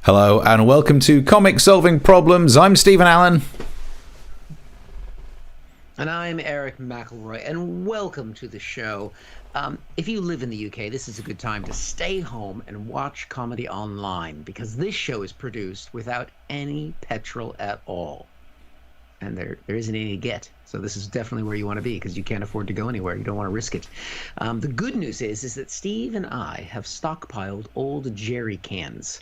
Hello and welcome to Comic Solving Problems. I'm Stephen Allen. And I'm Erich McElroy, and welcome to the show. If you live in the UK, this is a good time to stay home and watch comedy online, because this show is produced without any petrol at all. And there isn't any to get. So this is definitely where you want to be, because you can't afford to go anywhere. You don't want to risk it. The good news is that Steve and I have stockpiled old jerry cans,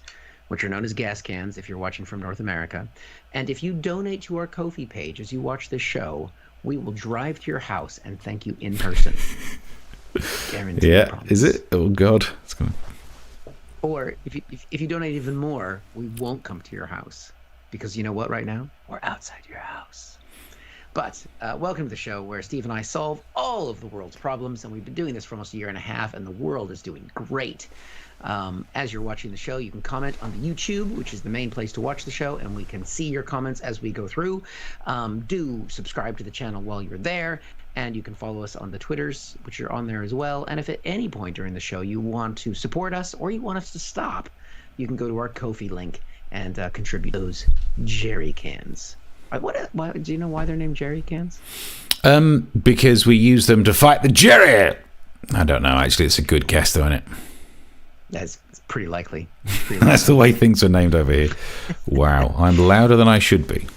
which are known as gas cans if you're watching from North America. And if you donate to our Ko-fi page as you watch this show, we will drive to your house and thank you in person. Guaranteed. Yeah, promise. is it? Oh, God. It's going. Or if you donate even more, we won't come to your house. Because you know what right now? We're outside your house. But welcome to the show where Steve and I solve all of the world's problems. And we've been doing this for almost a year and a half, and the world is doing great. As you're watching the show, you can comment on the YouTube, which is the main place to watch the show, and we can see your comments as we go through. Do subscribe to the channel while you're there, and you can follow us on the Twitters, which are on there as well. And if at any point during the show you want to support us or you want us to stop, you can go to our Ko-fi link and contribute those jerry cans. Why, do you know why they're named jerry cans? Because we use them to fight the jerry. I don't know. Actually, it's a good guess, though, isn't it? That's pretty likely. That's the way things are named over here. Wow, I'm louder than I should be.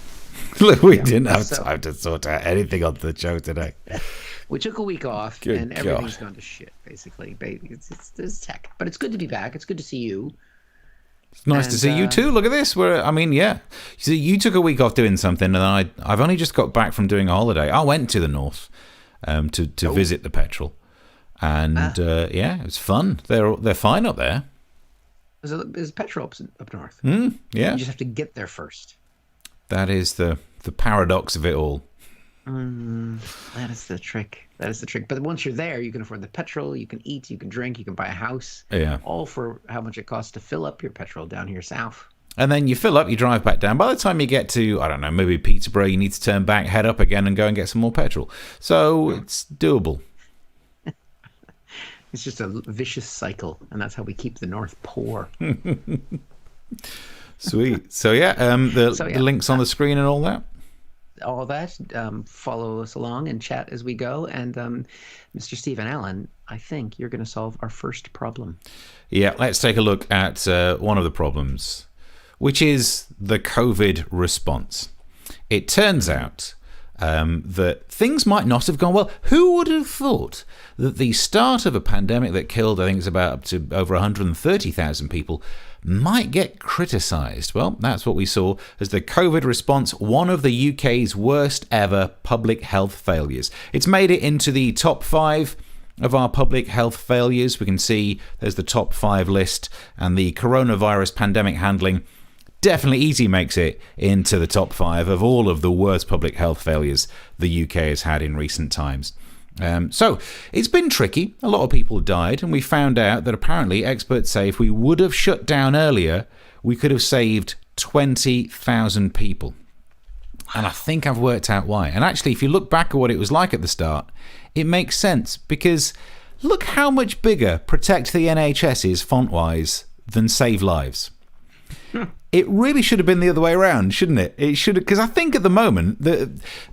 Look, we didn't have time to sort out anything on the show today. We took a week off, and everything's gone to shit, basically. It's tech. But it's good to be back. It's good to see you. It's nice to see you too. Look at this. You took a week off doing something, and I've only just got back from doing a holiday. I went to the north to visit the petrol. And yeah, it was fun. They're fine up there. There's petrol up north. Yeah, you just have to get there first. That is the paradox of it all. That is the trick. But once you're there, you can afford the petrol. You can eat. You can drink. You can buy a house. Yeah. All for how much it costs to fill up your petrol down here south. And then you fill up. You drive back down. By the time you get to, I don't know, maybe Peterborough, you need to turn back, head up again, and go and get some more petrol. So it's doable. It's just a vicious cycle, and that's how we keep the North poor. Sweet. So yeah, the links on the screen and all that. All that. Follow us along and chat as we go. And Mr. Stephen Allen, I think you're going to solve our first problem. Yeah, let's take a look at one of the problems, which is the COVID response. It turns out that things might not have gone well. Who would have thought that the start of a pandemic that killed, I think it's about up to over 130,000 people, might get criticised? Well, that's what we saw as the COVID response, one of the UK's worst ever public health failures. It's made it into the top 5 of our public health failures. We can see there's the top 5 list, and the coronavirus pandemic handling definitely easy makes it into the top 5 of all of the worst public health failures the UK has had in recent times. So it's been tricky. A lot of people died, and we found out that apparently experts say if we would have shut down earlier, we could have saved 20,000 people. And I think I've worked out why. And actually, if you look back at what it was like at the start, it makes sense, because look how much bigger Protect the NHS is font-wise than Save Lives. It really should have been the other way around, shouldn't it? It should have, because I think at the moment,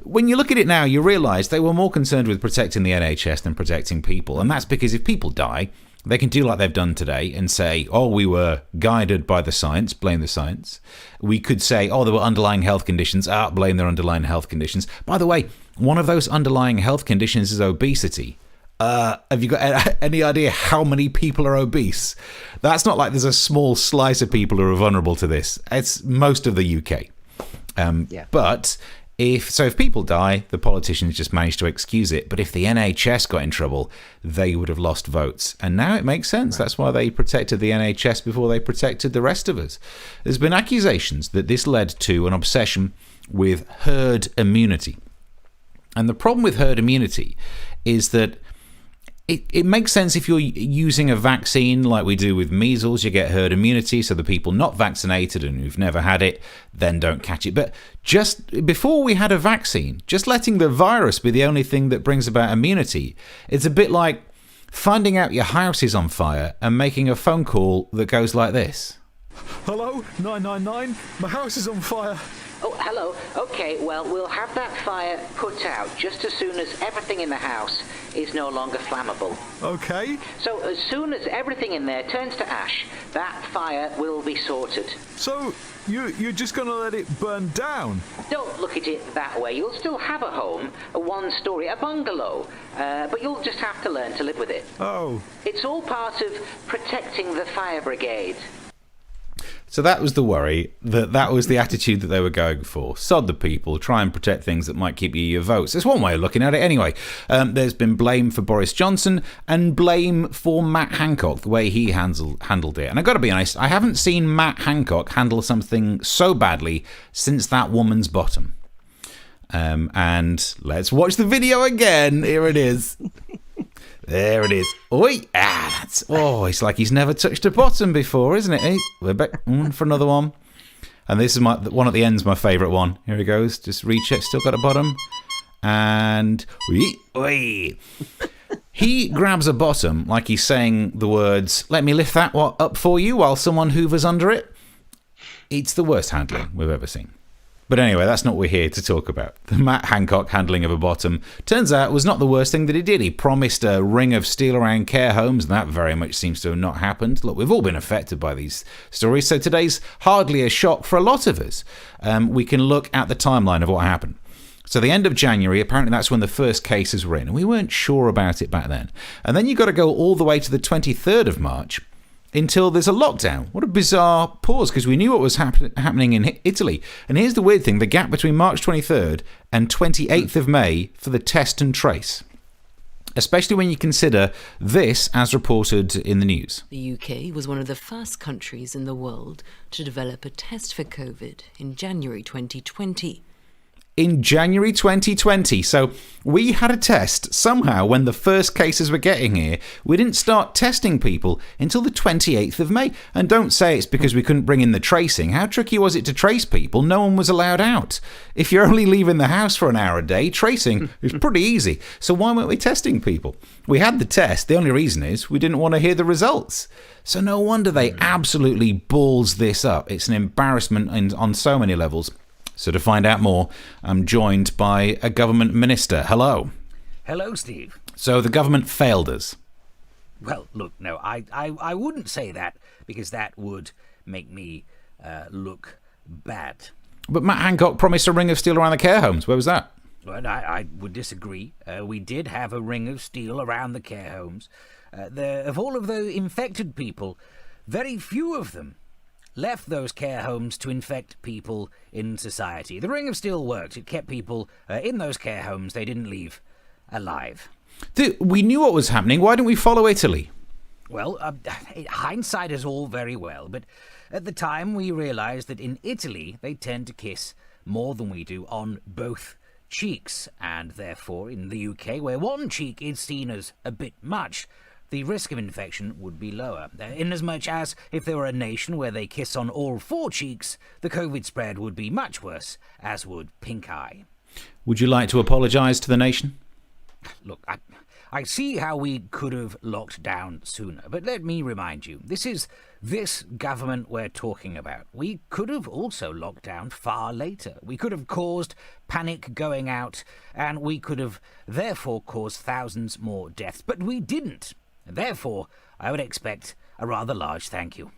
when you look at it now, you realise they were more concerned with protecting the NHS than protecting people. And that's because if people die, they can do like they've done today and say, oh, we were guided by the science, blame the science. We could say, oh, there were underlying health conditions, blame their underlying health conditions. By the way, one of those underlying health conditions is obesity. Have you got any idea how many people are obese? That's not like there's a small slice of people who are vulnerable to this. It's most of the UK. But if people die, the politicians just managed to excuse it. But if the NHS got in trouble, they would have lost votes. And now it makes sense. Right. That's why they protected the NHS before they protected the rest of us. There's been accusations that this led to an obsession with herd immunity. And the problem with herd immunity is that it makes sense if you're using a vaccine like we do with measles. You get herd immunity, so the people not vaccinated and who've never had it then don't catch it. But just before we had a vaccine, just letting the virus be the only thing that brings about immunity, it's a bit like finding out your house is on fire and making a phone call that goes like this. Hello, 999. My house is on fire. Oh, hello. Okay, well, we'll have that fire put out just as soon as everything in the house is no longer flammable. Okay. So as soon as everything in there turns to ash, that fire will be sorted. So, you're just gonna let it burn down? Don't look at it that way. You'll still have a home, a one-story, a bungalow, but you'll just have to learn to live with it. Oh. It's all part of protecting the fire brigade. So that was the worry, that was the attitude that they were going for. Sod the people, try and protect things that might keep you your votes. It's one way of looking at it anyway. There's been blame for Boris Johnson and blame for Matt Hancock, the way he handled it. And I've got to be honest, I haven't seen Matt Hancock handle something so badly since that woman's bottom. And let's watch the video again. Here it is. There it is. Oi! It's like he's never touched a bottom before, isn't it? We're back for another one. And this is my one at the end's my favourite one. Here he goes. Just reach it. Still got a bottom. And oi! He grabs a bottom like he's saying the words, "Let me lift that up for you," while someone hoovers under it. It's the worst handling we've ever seen. But anyway, that's not what we're here to talk about. The Matt Hancock handling of a bottom turns out was not the worst thing that he did. He promised a ring of steel around care homes, and that very much seems to have not happened. Look, we've all been affected by these stories, so today's hardly a shock for a lot of us. We can look at the timeline of what happened. So the end of January, apparently that's when the first cases were in, and we weren't sure about it back then. And then you've got to go all the way to the 23rd of March, until there's a lockdown. What a bizarre pause, because we knew what was happening in Italy. And here's the weird thing, the gap between March 23rd and 28th of May for the test and trace. Especially when you consider this as reported in the news. The UK was one of the first countries in the world to develop a test for COVID in January 2020. In January 2020. So we had a test somehow when the first cases were getting here. We didn't start testing people until the 28th of May. And don't say it's because we couldn't bring in the tracing. How tricky was it to trace people? No one was allowed out. If you're only leaving the house for an hour a day, tracing is pretty easy. So why weren't we testing people? We had the test. The only reason is we didn't want to hear the results. So no wonder they absolutely balls this up. It's an embarrassment on so many levels. So to find out more, I'm joined by a government minister. Hello. Hello, Steve. So the government failed us. Well, look, no, I wouldn't say that, because that would make me look bad. But Matt Hancock promised a ring of steel around the care homes. Where was that? Well, I would disagree. We did have a ring of steel around the care homes. Of all of the infected people, very few of them left those care homes to infect people in society. The ring of steel worked. It kept people in those care homes. They didn't leave alive. We knew what was happening. Why didn't we follow Italy? Well, hindsight is all very well, but at the time we realised that in Italy they tend to kiss more than we do on both cheeks, and therefore in the UK, where one cheek is seen as a bit much, the risk of infection would be lower. Inasmuch as if there were a nation where they kiss on all four cheeks, the COVID spread would be much worse, as would pink eye. Would you like to apologise to the nation? Look, I see how we could have locked down sooner, but let me remind you, this is this government we're talking about. We could have also locked down far later. We could have caused panic going out, and we could have therefore caused thousands more deaths, but we didn't. Therefore, I would expect a rather large thank you.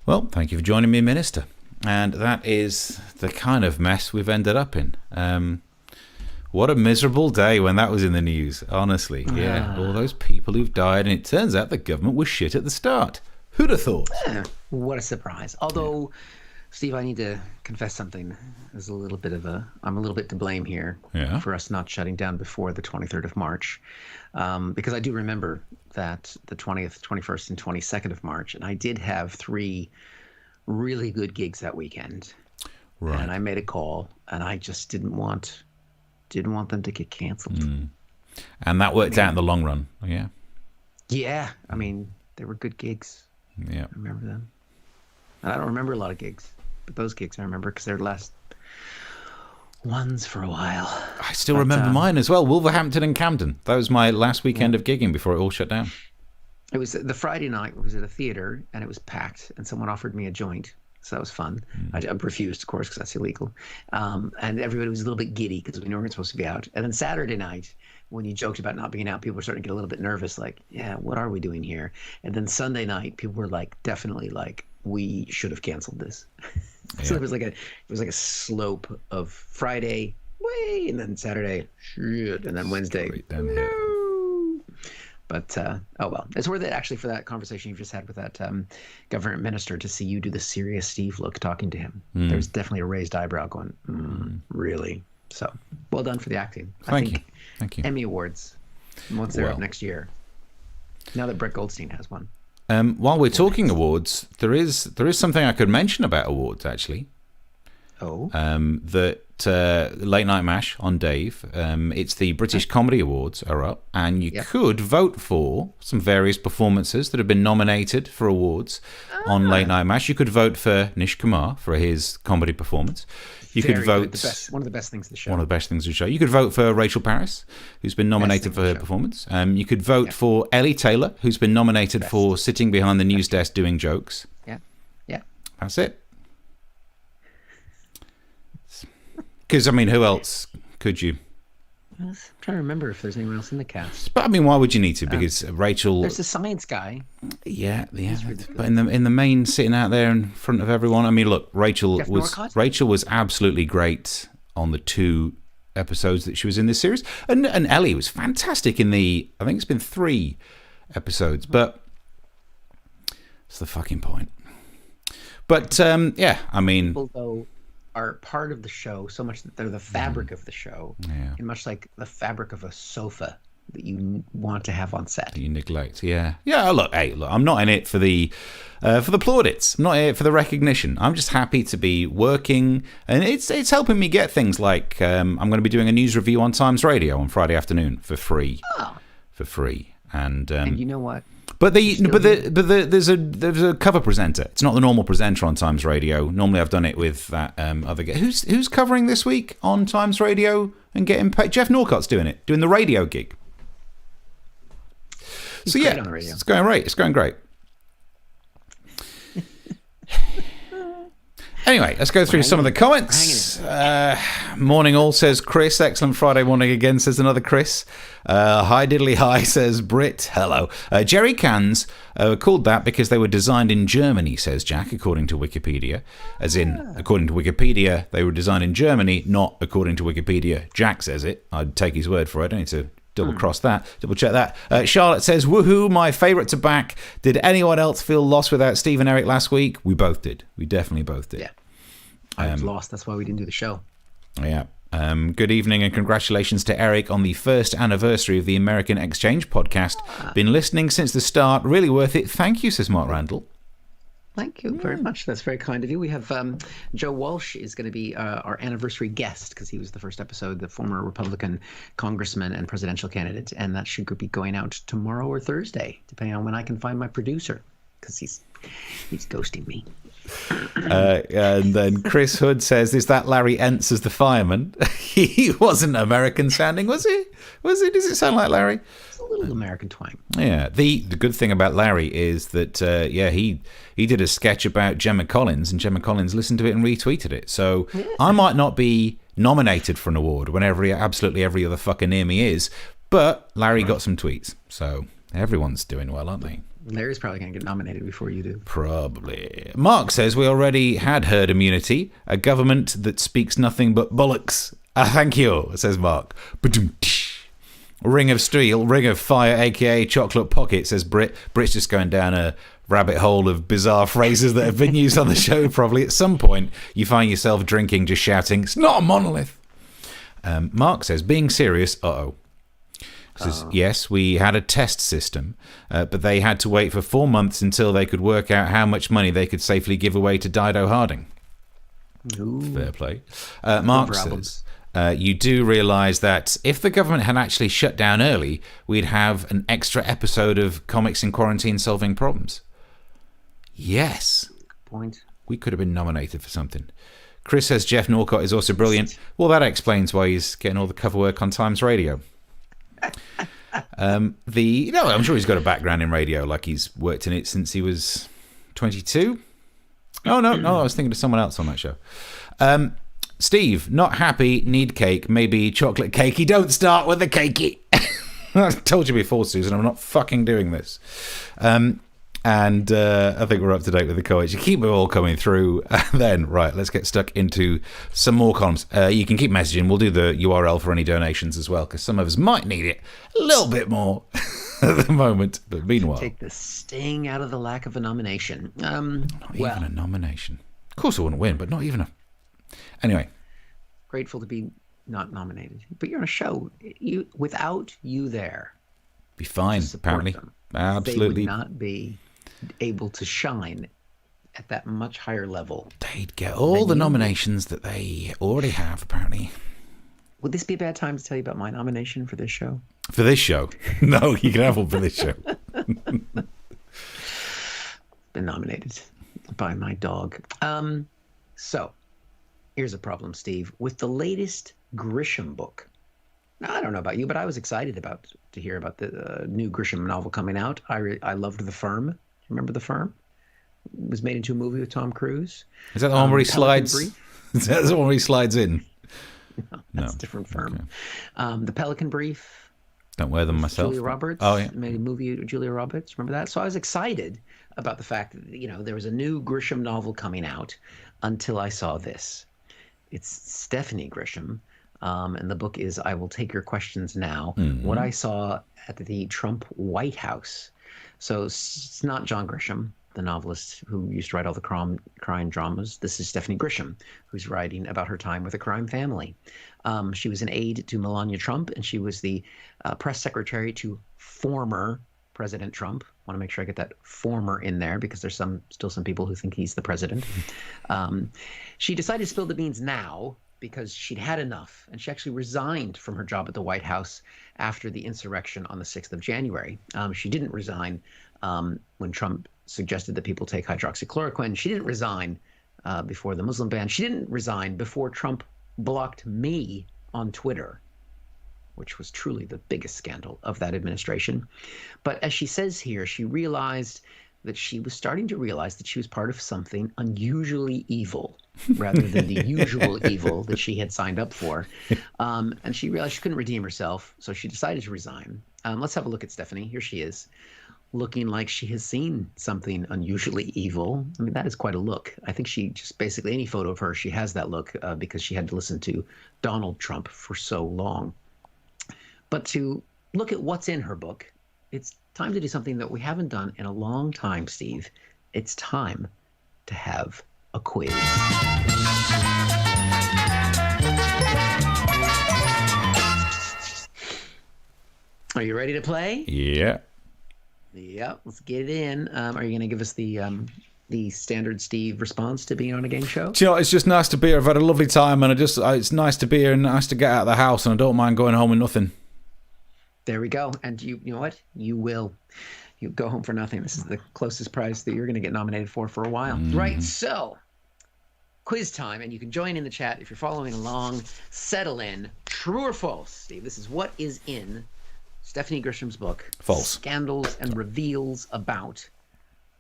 Well, thank you for joining me, Minister. And that is the kind of mess we've ended up in. What a miserable day when that was in the news, honestly. Yeah, all those people who've died, and it turns out the government was shit at the start. Who'd have thought? What a surprise. Although, Steve, I need to confess something. There's I'm a little bit to blame here for us not shutting down before the 23rd of March. Because I do remember that the 20th, 21st, and 22nd of March, and I did have 3 really good gigs that weekend. Right. And I made a call, and I just didn't want them to get canceled. And that worked out in the long run. Yeah. Yeah. I mean, they were good gigs. Yeah. I remember them. I don't remember a lot of gigs, but those gigs I remember because they're the last ones for a while. I still remember mine as well. Wolverhampton and Camden. That was my last weekend of gigging before it all shut down. It was the Friday night. It was at a theater and it was packed. And someone offered me a joint, so that was fun. I refused, of course, because that's illegal. And everybody was a little bit giddy because we weren't supposed to be out. And then Saturday night, when you joked about not being out, people were starting to get a little bit nervous. Like, yeah, what are we doing here? And then Sunday night, people were like, definitely like, we should have canceled this. So it was like a slope of Friday, way, and then Saturday, shit, and then Wednesday, no. But oh well, it's worth it actually for that conversation you've just had with that government minister to see you do the serious Steve look talking to him. There's definitely a raised eyebrow going, really? So well done for the acting. Thank you. Emmy Awards, once they're up next year. Now that Brett Goldstein has one. While we're talking awards, there is something I could mention about awards actually. Oh. That Late Night Mash on Dave. It's the British Comedy Awards are up, and you could vote for some various performances that have been nominated for awards on Late Night Mash. You could vote for Nish Kumar for his comedy performance. You could vote one of the best things of the show. One of the best things of the show. You could vote for Rachel Paris, who's been nominated for her performance. You could vote for Ellie Taylor, who's been nominated for sitting behind the news desk doing jokes. Yeah. That's it. Because, I mean, who else could you? I'm trying to remember if there's anyone else in the cast. But, I mean, why would you need to? Because Rachel... There's the science guy. Yeah. But in the main, sitting out there in front of everyone, I mean, look, Rachel was absolutely great on the 2 episodes that she was in this series. And Ellie was fantastic in I think it's been 3 episodes. But that's the fucking point. But, yeah, I mean... People, though, are part of the show so much that they're the fabric of the show, and much like the fabric of a sofa that you want to have on set. You neglect, yeah. Look, I'm not in it for the plaudits. I'm not in it for the recognition. I'm just happy to be working, and it's helping me get things like I'm going to be doing a news review on Times Radio on Friday afternoon for free. And you know what? But there's a cover presenter. It's not the normal presenter on Times Radio. Normally, I've done it with that other guy. Who's covering this week on Times Radio and getting paid? Jeff Norcott's doing the radio gig. He's great on the radio. It's going great. It's going great. Anyway, let's go through some of the comments. Morning all, says Chris. Excellent Friday morning again, says another Chris. Hi diddly hi, says Brit. Hello. Jerry cans called that because they were designed in Germany, says Jack, according to Wikipedia. As in, according to Wikipedia, they were designed in Germany, not according to Wikipedia. Jack says it. I'd take his word for it. I don't need to double check that. Charlotte says, woohoo, my favourite to back. Did anyone else feel lost without Steve and Eric last week? We both did. We definitely both did. Yeah. I was lost. That's why we didn't do the show. Yeah. Good evening and congratulations to Eric on the 1st anniversary of the American Exchange podcast. Been listening since the start. Really worth it. Thank you, says Mark Randall. Thank you very much. That's very kind of you. We have Joe Walsh is going to be our anniversary guest because he was the first episode, the former Republican congressman and presidential candidate. And that should be going out tomorrow or Thursday, depending on when I can find my producer, because he's ghosting me. And then Chris Hood says, is that Larry Entz as the fireman? He wasn't American sounding, was he? Does it sound like Larry? It's a little American twang. Yeah. The good thing about Larry is that, he did a sketch about Gemma Collins, and Gemma Collins listened to it and retweeted it. So I might not be nominated for an award when absolutely every other fucker near me is, but Larry got some tweets. So everyone's doing well, aren't they? Larry's probably going to get nominated before you do. Probably. Mark says we already had herd immunity, a government that speaks nothing but bollocks. Thank you, says Mark. Ring of steel, ring of fire, a.k.a. chocolate pocket, says Brit. Brit's just going down a rabbit hole of bizarre phrases that have been used on the show. Probably at some point you find yourself drinking, just shouting, it's not a monolith. Mark says, being serious, says, yes, we had a test system, but they had to wait for 4 months until they could work out how much money they could safely give away to Dido Harding. Ooh. Fair play. Mark says, you do realise that if the government had actually shut down early, we'd have an extra episode of Comics in Quarantine Solving Problems. Yes. Good point. We could have been nominated for something. Chris says Jeff Norcott is also brilliant. Well, that explains why he's getting all the cover work on Times Radio. I'm sure he's got a background in radio, like he's worked in it since he was 22. Oh, no, I was thinking of someone else on that show. Steve, not happy, need cake, maybe chocolate cakey. Don't start with the cakey. I told you before, Susan, I'm not fucking doing this. And I think we're up to date with the comments. You keep it all coming through. Then, right, let's get stuck into some more columns. You can keep messaging. We'll do the URL for any donations as well, because some of us might need it a little bit more at the moment. But meanwhile... Take the sting out of the lack of a nomination. Not even a nomination. Of course I wouldn't win, but not even a... Anyway. Grateful to be not nominated. But you're on a show. Without you there... Be fine, apparently. Them, absolutely. They would not be able to shine at that much higher level. They'd get all the nominations that they already have, apparently. Would this be a bad time to tell you about my nomination for this show? For this show? No, you can have one for this show. Been nominated by my dog. So, here's a problem, Steve. With the latest Grisham book, now, I don't know about you, but I was excited to hear about the new Grisham novel coming out. I loved The Firm. Remember The Firm? It was made into a movie with Tom Cruise. Is that the one where he slides? Is that the one where he slides in? No, that's a different Firm. Okay. The Pelican Brief. Don't wear them myself. Julia Roberts. Oh, yeah. Made a movie with Julia Roberts. Remember that? So I was excited about the fact that, there was a new Grisham novel coming out until I saw this. It's Stephanie Grisham. And the book is I Will Take Your Questions Now. Mm-hmm. What I saw at the Trump White House. So it's not John Grisham, the novelist who used to write all the crime dramas. This is Stephanie Grisham, who's writing about her time with a crime family. She was an aide to Melania Trump, and she was the press secretary to former President Trump. I want to make sure I get that former in there because there's still some people who think he's the president. She decided to spill the beans now because she'd had enough, and she actually resigned from her job at the White House after the insurrection on the 6th of January. She didn't resign when Trump suggested that people take hydroxychloroquine. She didn't resign before the Muslim ban. She didn't resign before Trump blocked me on Twitter, which was truly the biggest scandal of that administration. But as she says here, she realized that she was starting to realize that she was part of something unusually evil rather than the usual evil that she had signed up for. And she realized she couldn't redeem herself, so she decided to resign. Let's have a look at Stephanie. Here she is, looking like she has seen something unusually evil. I mean, that is quite a look. I think she just basically, any photo of her, she has that look because she had to listen to Donald Trump for so long. But to look at what's in her book, it's time to do something that we haven't done in a long time, Steve. It's time to have a quiz. Are you ready to play? Yeah. Yeah, let's get it in. Are you going to give us the standard Steve response to being on a game show? Do you know, it's just nice to be here. I've had a lovely time, and it's nice to be here and nice to get out of the house, and I don't mind going home with nothing. There we go. And you know what? You will. You go home for nothing. This is the closest prize that you're going to get nominated for a while. Right, so quiz time, and you can join in the chat if you're following along. Settle in. True or false, Steve? This is what is in Stephanie Grisham's book. False. Scandals and reveals about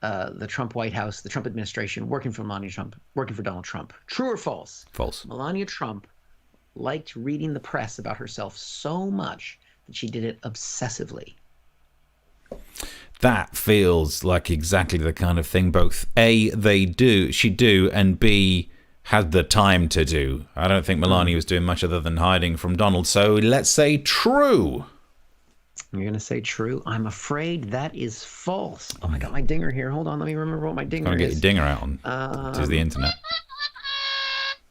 the Trump White House, the Trump administration, working for Melania Trump, working for Donald Trump. True or false? False. Melania Trump liked reading the press about herself so much that she did it obsessively. That feels like exactly the kind of thing both A, she do, and B, had the time to do. I don't think Melania was doing much other than hiding from Donald, so let's say true. You're going to say true? I'm afraid that is false. Oh, I got my dinger here. Hold on, let me remember what my dinger Gotta is. get your dinger out to the internet.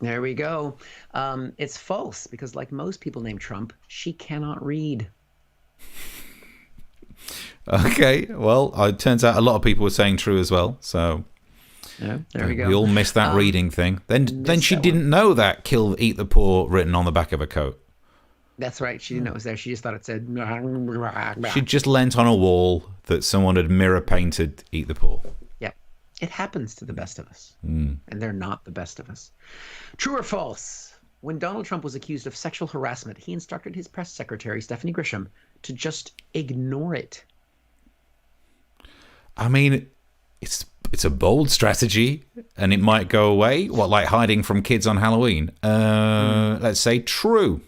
There we go. It's false because, like most people named Trump, she cannot read. Okay, well, it turns out a lot of people were saying true as well, so... No, there we go. We all missed that reading thing. Then she didn't know that "kill, eat the poor" written on the back of her coat. That's right. She didn't know it was there. She just thought it said. She just leant on a wall that someone had mirror painted "eat the poor." Yep. It happens to the best of us. And they're not the best of us. True or false? When Donald Trump was accused of sexual harassment, he instructed his press secretary, Stephanie Grisham, to just ignore it. I mean, it's a bold strategy, and it might go away. What, like hiding from kids on Halloween? Let's say true.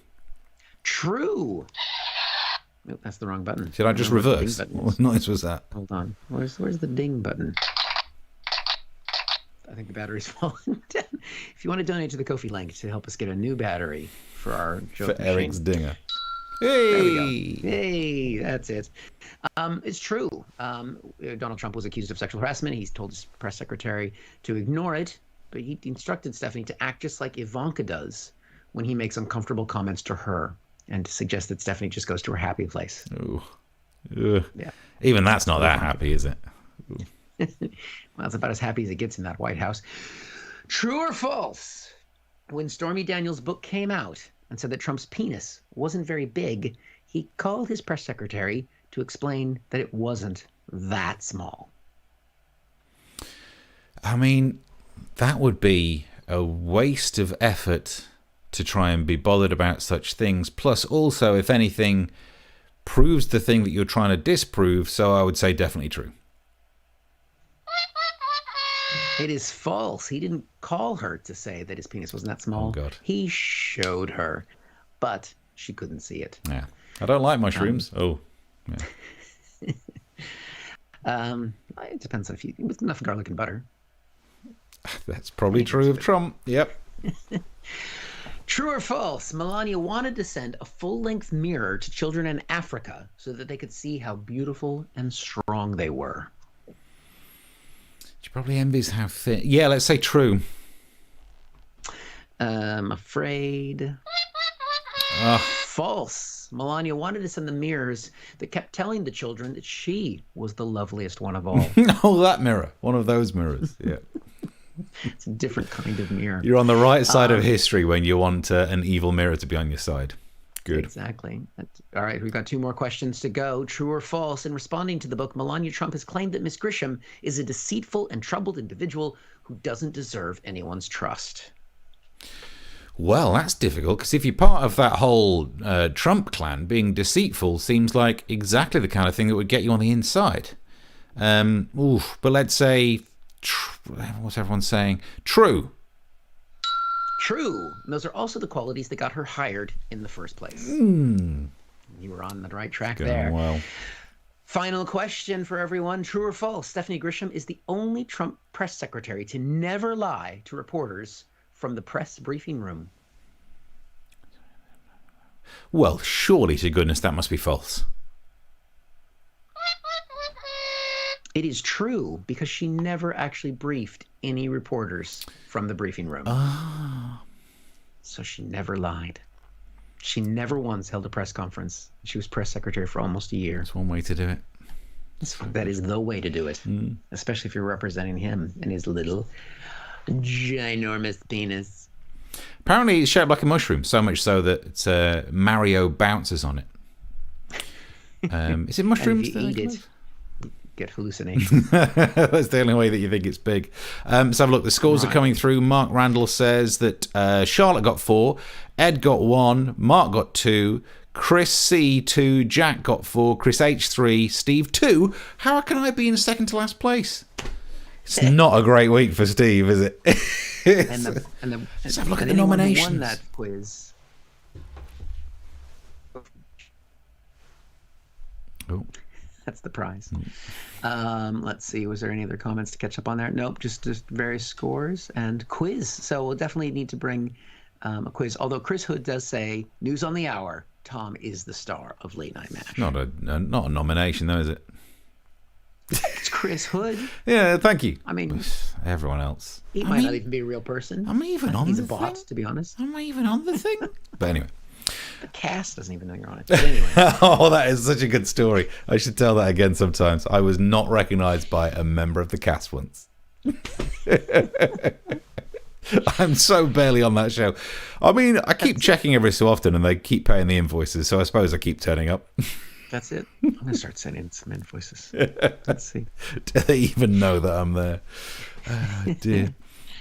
True. Oh, that's the wrong button. Should I just reverse? What noise was that? Hold on. Where's the ding button? I think the battery's falling down. If you want to donate to the Ko-fi link to help us get a new battery for our joke For Eric's dinger. There Hey! we go. Hey, that's it. It's true. Donald Trump was accused of sexual harassment. He's told his press secretary to ignore it, but he instructed Stephanie to act just like Ivanka does when he makes uncomfortable comments to her, and to suggest that Stephanie just goes to her happy place. Ooh. Ugh. Yeah. Even that's not that happy, is it? Well, it's about as happy as it gets in that White House. True or false? When Stormy Daniels' book came out and said that Trump's penis wasn't very big, he called his press secretary to explain that it wasn't that small. I mean, that would be a waste of effort to try and be bothered about such things. Plus, also, if anything, proves the thing that you're trying to disprove. So I would say definitely true. It is false. He didn't call her to say that his penis wasn't that small. Oh, God. He showed her, but she couldn't see it. Yeah. I don't like mushrooms. Yeah. It depends on if you with enough garlic and butter. That's probably true of Trump. Yep. True or false? Melania wanted to send a full-length mirror to children in Africa so that they could see how beautiful and strong they were. She probably envies how thin. Yeah, let's say true. I'm afraid. False. Melania wanted to send the mirrors that kept telling the children that she was the loveliest one of all. Oh, that mirror. One of those mirrors. Yeah. It's a different kind of mirror. You're on the right side of history when you want an evil mirror to be on your side. Good. Exactly. All right, we've got 2 more questions to go. True or false? In responding to the book, Melania Trump has claimed that Miss Grisham is a deceitful and troubled individual who doesn't deserve anyone's trust. Well, that's difficult, because if you're part of that whole Trump clan, being deceitful seems like exactly the kind of thing that would get you on the inside. But let's say, what's everyone saying? True. True. And those are also the qualities that got her hired in the first place. You were on the right track there. Well. Final question for everyone. True or false? Stephanie Grisham is the only Trump press secretary to never lie to reporters from the press briefing room. Well, surely to goodness that must be false. It is true, because she never actually briefed any reporters from the briefing room. So she never lied. She never once held a press conference. She was press secretary for almost a year. That's one way to do it. That is the way to do it, especially if you're representing him and his little ginormous penis. Apparently it's shaped like a mushroom, so much so that Mario bounces on it. Is it mushrooms? And if you eat it, get hallucinations. That's the only way that you think it's big. Let's have a look. The scores are coming through. Mark Randall says that Charlotte got 4, Ed got 1, Mark got 2, Chris C 2, Jack got 4, Chris H 3, Steve 2. How can I be in second to last place? It's not a great week for Steve, is it? Let's have a look at the nominations. Won that quiz. Oh. That's the prize. Let's see. Was there any other comments to catch up on there? Nope. Just various scores and quiz. So we'll definitely need to bring a quiz. Although Chris Hood does say, news on the hour, Tom is the star of Late Night Mash. Not a nomination, though, is it? It's Chris Hood. Yeah, thank you. I mean, everyone else. He might not even be a real person. I'm even on He's the a bot, thing. to be honest. Am I even on the thing? But anyway. The cast doesn't even know you're on it. But anyway. Oh, that is such a good story. I should tell that again sometimes. I was not recognised by a member of the cast once. I'm so barely on that show. I mean, I keep checking every so often and they keep paying the invoices, so I suppose I keep turning up. That's it. I'm going to start sending some invoices. Let's see. Do they even know that I'm there? Oh, dear.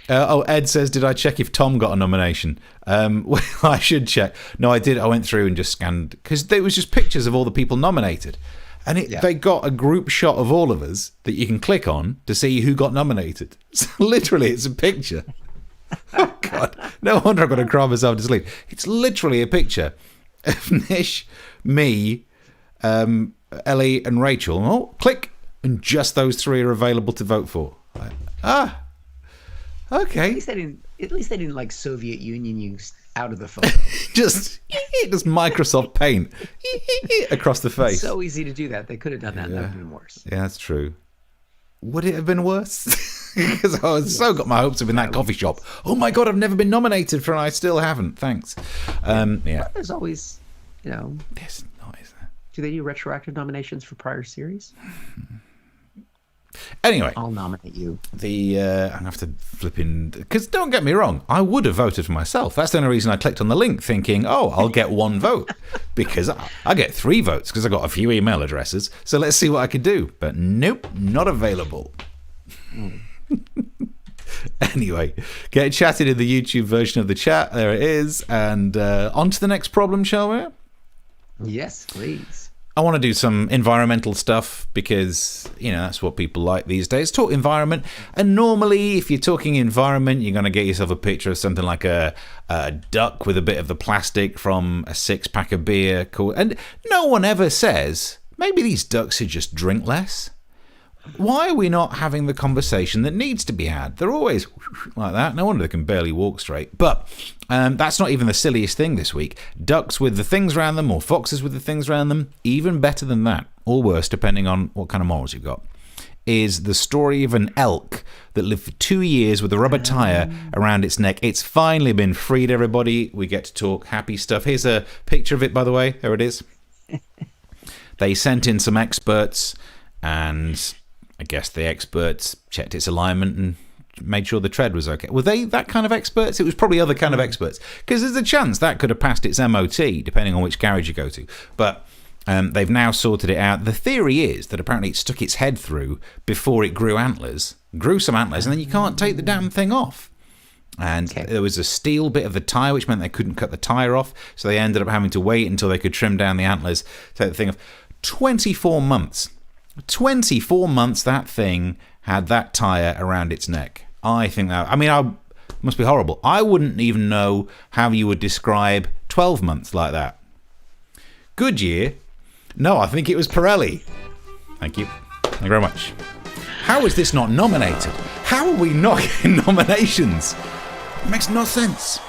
Ed says, did I check if Tom got a nomination? Well, I should check. No, I did. I went through and just scanned, because there was just pictures of all the people nominated. And they got a group shot of all of us that you can click on to see who got nominated. So literally, it's a picture. Oh, God. No wonder I've got to cry myself to sleep. It's literally a picture of Nish, me, Ellie and Rachel. Oh, click. And just those three are available to vote for. Okay. At least they didn't like Soviet Union use out of the photo. just Microsoft Paint across the face. It's so easy to do that. They could have done that. That would have been worse. Yeah, that's true. Would it have been worse? Because I was so got my hopes up in that coffee shop. Oh my God, I've never been nominated for, and I still haven't. Thanks. Yeah. There's always, There's not, is there? Do they do retroactive nominations for prior series? Anyway, I'll nominate you. I'm gonna have to flip in, because don't get me wrong, I would have voted for myself. That's the only reason I clicked on the link, thinking, I'll get one vote, because I get 3 votes because I got a few email addresses. So let's see what I could do. But nope, not available. Anyway, get chatted in the YouTube version of the chat. There it is, and on to the next problem, shall we? Yes, please. I want to do some environmental stuff because, that's what people like these days. Talk environment. And normally, if you're talking environment, you're going to get yourself a picture of something like a duck with a bit of the plastic from a 6-pack of beer. And no one ever says, maybe these ducks should just drink less. Why are we not having the conversation that needs to be had? They're always like that. No wonder they can barely walk straight. But that's not even the silliest thing this week. Ducks with the things around them, or foxes with the things around them, even better than that, or worse, depending on what kind of morals you've got, is the story of an elk that lived for 2 years with a rubber tyre around its neck. It's finally been freed, everybody. We get to talk happy stuff. Here's a picture of it, by the way. There it is. They sent in some experts, and I guess the experts checked its alignment and made sure the tread was okay. Were they that kind of experts? It was probably other kind of experts, because there's a chance that could have passed its MOT, depending on which garage you go to. But they've now sorted it out. The theory is that apparently it stuck its head through before it grew some antlers, and then you can't take the damn thing off. And there was a steel bit of the tyre, which meant they couldn't cut the tyre off, so they ended up having to wait until they could trim down the antlers, take the thing off. 24 months. 24 months that thing had that tyre around its neck. I think that, must be horrible. I wouldn't even know how you would describe 12 months like that. Goodyear? No, I think it was Pirelli. Thank you. Thank you very much. How is this not nominated? How are we not getting nominations? It makes no sense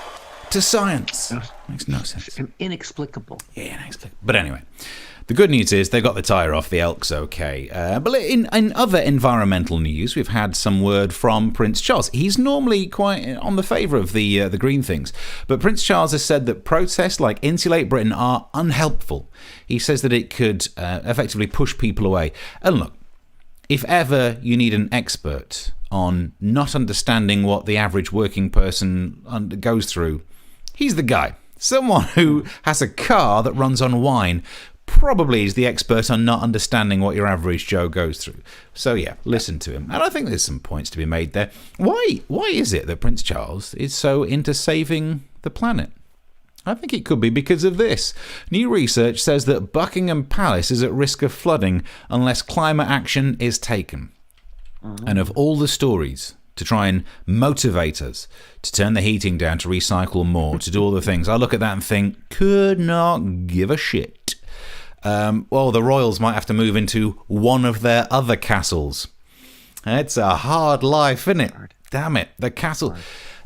to science. It makes no sense. Inexplicable. Yeah, inexplicable. But anyway. The good news is they got the tyre off, the elk's okay. But in other environmental news, we've had some word from Prince Charles. He's normally quite on the favour of the green things. But Prince Charles has said that protests like Insulate Britain are unhelpful. He says that it could effectively push people away. And look, if ever you need an expert on not understanding what the average working person goes through, he's the guy. Someone who has a car that runs on wine probably is the expert on not understanding what your average Joe goes through. So yeah, listen to him. And I think there's some points to be made there. Why is it that Prince Charles is so into saving the planet? I think it could be because of this. New research says that Buckingham Palace is at risk of flooding unless climate action is taken. And of all the stories to try and motivate us to turn the heating down, to recycle more, to do all the things, I look at that and think, could not give a shit. Well, the royals might have to move into one of their other castles. It's a hard life, isn't it? Damn it, the castle.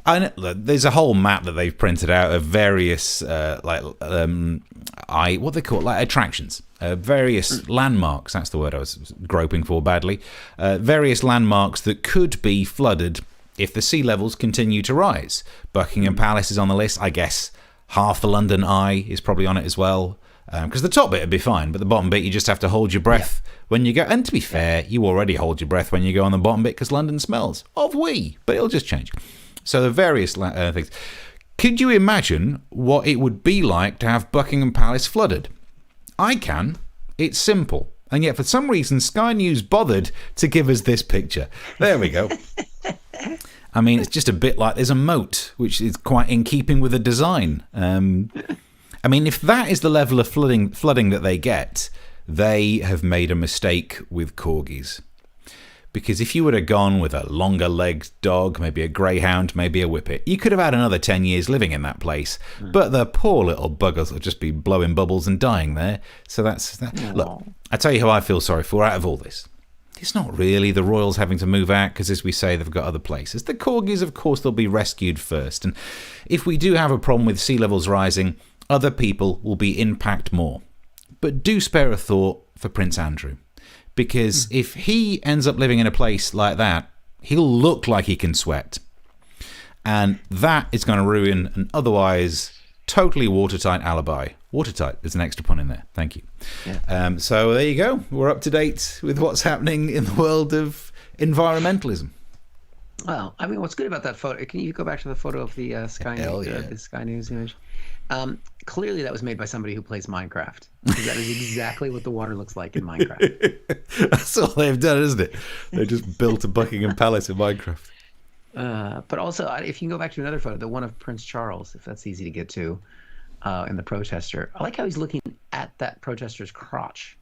And there's a whole map that they've printed out of various, what they call it, like attractions, various landmarks. That's the word I was groping for badly. Various landmarks that could be flooded if the sea levels continue to rise. Buckingham Palace is on the list. I guess half the London Eye is probably on it as well. Because the top bit would be fine, but the bottom bit you just have to hold your breath when you go. And to be fair, you already hold your breath when you go on the bottom bit because London smells of wee, but it'll just change. So the various things. Could you imagine what it would be like to have Buckingham Palace flooded? I can. It's simple. And yet, for some reason, Sky News bothered to give us this picture. There we go. I mean, it's just a bit like there's a moat, which is quite in keeping with the design. I mean, if that is the level of flooding that they get, they have made a mistake with corgis. Because if you would have gone with a longer-legged dog, maybe a greyhound, maybe a whippet, you could have had another 10 years living in that place. But the poor little buggers will just be blowing bubbles and dying there. So that's that. Look, I tell you who I feel sorry for out of all this. It's not really the royals having to move out because, as we say, they've got other places. The corgis, of course, they'll be rescued first. And if we do have a problem with sea levels rising, other people will be impacted more. But do spare a thought for Prince Andrew. Because if he ends up living in a place like that, he'll look like he can sweat. And that is going to ruin an otherwise totally watertight alibi. Watertight, there's an extra pun in there. Thank you. Yeah. So there you go. We're up to date with what's happening in the world of environmentalism. Well, I mean, what's good about that photo? Can you go back to the photo of the Sky News image? Clearly, that was made by somebody who plays Minecraft. Because that is exactly what the water looks like in Minecraft. That's all they've done, isn't it? They just built a Buckingham Palace in Minecraft. But also, if you can go back to another photo, the one of Prince Charles, if that's easy to get to, in the protester. I like how he's looking at that protester's crotch.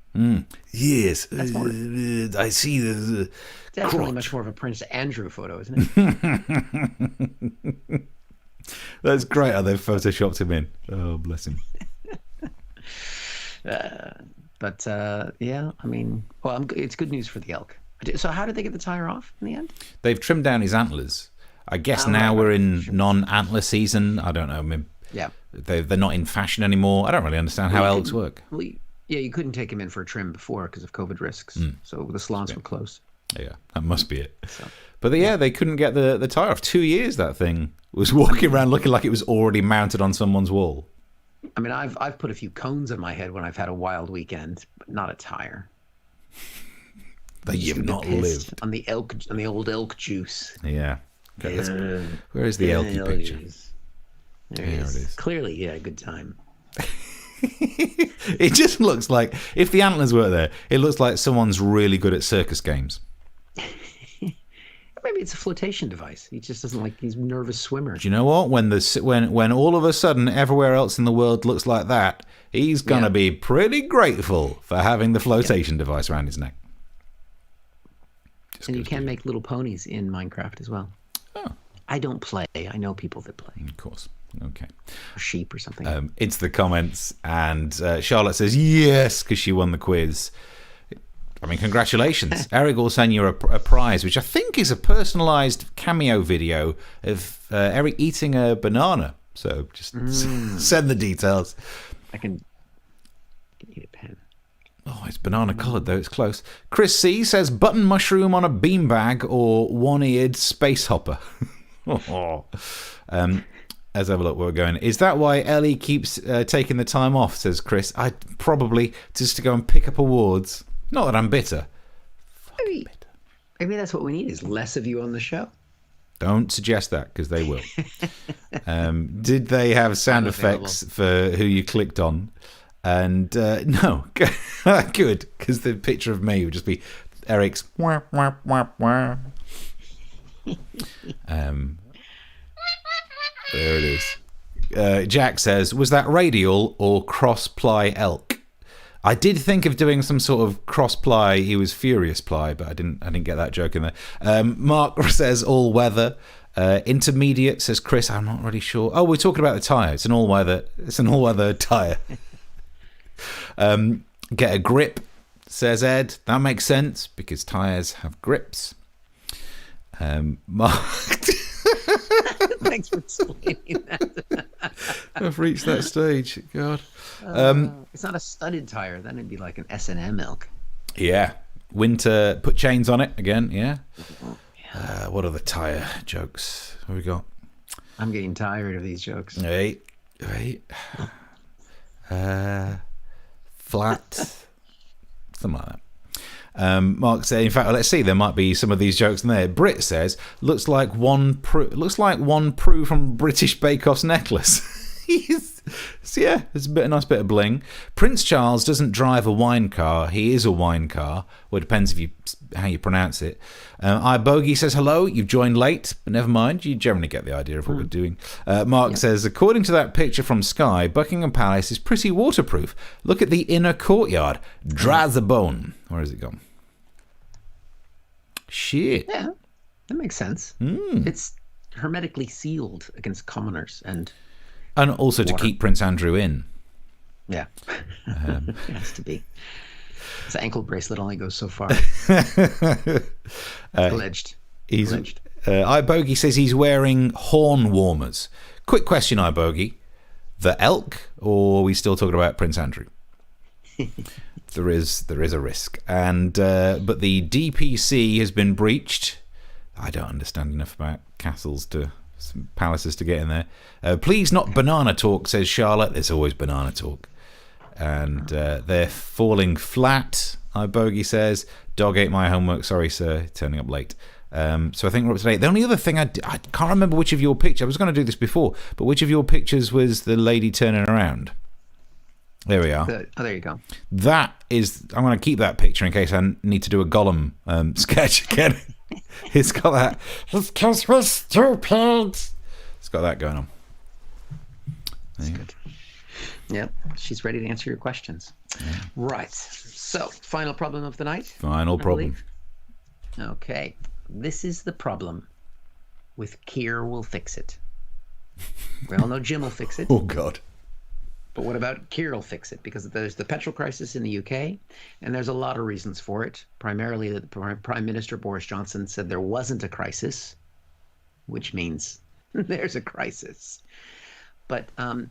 Yes, I see the definitely crotch. Much more of a Prince Andrew photo, isn't it? That's great how they've photoshopped him in. Oh, bless him. Yeah, I mean, well, it's good news for the elk. So how did they get the Tyre off in the end? They've trimmed down his antlers. I guess now we're in non-antler season. I don't know. I mean, yeah, they're not in fashion anymore. I don't really understand how elks work. Yeah, you couldn't take him in for a trim before because of COVID risks. So the salons were closed. Yeah, that must be it. So, but they couldn't get the Tyre off. 2 years that thing was walking around looking like it was already mounted on someone's wall. I mean, I've put a few cones on my head when I've had a wild weekend, but not a Tyre. That you've not lived on the old elk juice. Yeah. Okay, where is the elky picture? There it is. Clearly, yeah, good time. It just looks like, if the antlers were there, it looks like someone's really good at circus games. Maybe it's a flotation device. He just doesn't like, he's a nervous swimmer. Do you know what? When all of a sudden everywhere else in the world looks like that, he's going to be pretty grateful for having the flotation device around his neck. And you can make little ponies in Minecraft as well. Oh. I don't play. I know people that play. Of course. Okay. Or sheep or something. It's the comments, and Charlotte says yes because she won the quiz. I mean, congratulations. Eric will send you a prize, which I think is a personalised cameo video of Eric eating a banana. So just send the details. I can eat a pen. Oh, it's banana coloured, though. It's close. Chris C says button mushroom on a beanbag or one-eared space hopper. Let's have a look where we're going. Is that why Ellie keeps taking the time off, says Chris. I probably just to go and pick up awards. Not that I'm bitter. Maybe that's what we need, is less of you on the show. Don't suggest that, because they will. Did they have sound effects for who you clicked on? And no. Good, because the picture of me would just be Eric's wah, wah, wah, wah. There it is. Jack says, was that radial or cross-ply elk? I did think of doing some sort of cross-ply, he was furious ply, but I didn't get that joke in there. Mark says all weather. Intermediate, says Chris, I'm not really sure. Oh, we're talking about the tyre. It's an all-weather tyre. Get a grip, says Ed. That makes sense because tyres have grips. Mark... Thanks for explaining that. I've reached that stage. God. It's not a studded tire. Then it'd be like an S&M elk. Yeah. Winter, put chains on it again. Yeah. What are the tire jokes? What have we got? I'm getting tired of these jokes. Right. Flat. Something like Mark said, in fact, let's see, there might be some of these jokes in there. Brit says, looks like one Prue from British Bake Off's necklace. So yeah, it's a nice bit of bling. Prince Charles doesn't drive a wine car. He is a wine car. Well, it depends how you pronounce it. iBogey says, hello, you've joined late, but never mind. You generally get the idea of what we're doing. Mark says, according to that picture from Sky, Buckingham Palace is pretty waterproof. Look at the inner courtyard. Dry the bone. Where has it gone? Shit. Yeah, that makes sense. It's hermetically sealed against commoners and also to keep Prince Andrew in. Yeah. It has to be. His ankle bracelet only goes so far. Alleged. iBogey says he's wearing horn warmers. Quick question, iBogey. The elk, or are we still talking about Prince Andrew? There is a risk. And but the DPC has been breached. I don't understand enough about palaces to get in there. Please not banana talk, says Charlotte. There's always banana talk. And they're falling flat, iBogey says. Dog ate my homework. Sorry, sir. Turning up late. So I think we're up to date. The only other thing, I can't remember which of your pictures. I was going to do this before, but which of your pictures was the lady turning around? There we are. Oh, there you go. That is... I'm going to keep that picture in case I need to do a Gollum sketch again. It's got that... It's because we're stupid. It's got that going on. That's good. Yep, she's ready to answer your questions. Yeah. Right. So, final problem of the night. Final problem. Okay. This is the problem with Keir will fix it. We all know Jim will fix it. Oh, God. But what about Keir will fix it? Because there's the petrol crisis in the UK, and there's a lot of reasons for it. Primarily that Prime Minister Boris Johnson said there wasn't a crisis, which means there's a crisis. But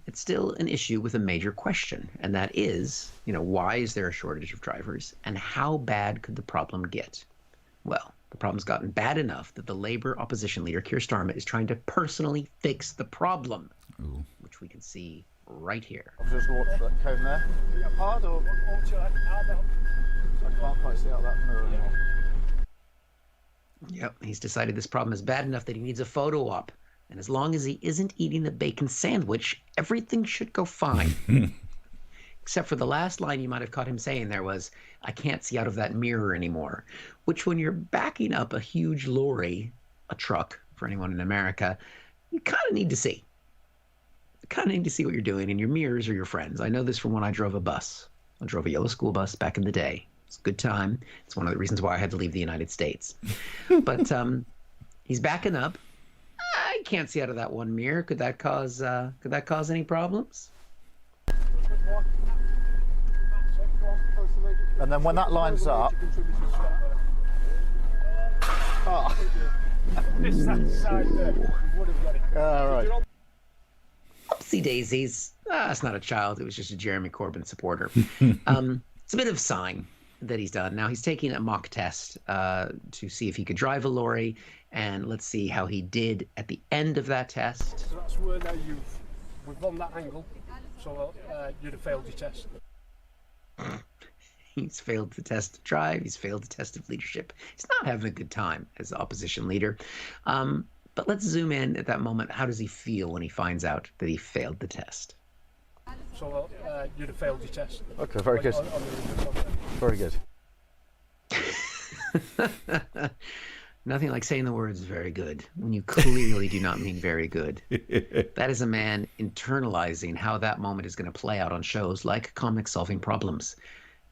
it's still an issue with a major question, and that is, why is there a shortage of drivers, and how bad could the problem get? Well, the problem's gotten bad enough that the Labour opposition leader, Keir Starmer, is trying to personally fix the problem, which we can see right here. I've just walked that cone there. Hard or? I can't quite see out that mirror anymore. Yep, he's decided this problem is bad enough that he needs a photo op. And as long as he isn't eating the bacon sandwich, everything should go fine. Except for the last line you might have caught him saying there was, I can't see out of that mirror anymore. Which when you're backing up a huge lorry, a truck, for anyone in America, you kind of need to see. You kind of need to see what you're doing, and your mirrors are your friends. I know this from when I drove a bus. I drove a yellow school bus back in the day. It's a good time. It's one of the reasons why I had to leave the United States. But he's backing up. I can't see out of that one mirror. Could that cause any problems? And then when that lines up... Oh. Right. Oopsie daisies. It's not a child. It was just a Jeremy Corbyn supporter. It's a bit of a sign that he's done. Now he's taking a mock test to see if he could drive a lorry, and let's see how he did at the end of that test. So that's where now we've won that angle, so you'd have failed your test. He's failed the test to drive. He's failed the test of leadership. He's not having a good time as opposition leader. But let's zoom in at that moment. How does he feel when he finds out that he failed the test? So you'd have failed your test. Okay, very good. Very good. Nothing like saying the words very good when you clearly do not mean very good. That is a man internalizing how that moment is going to play out on shows like Comic Solving Problems,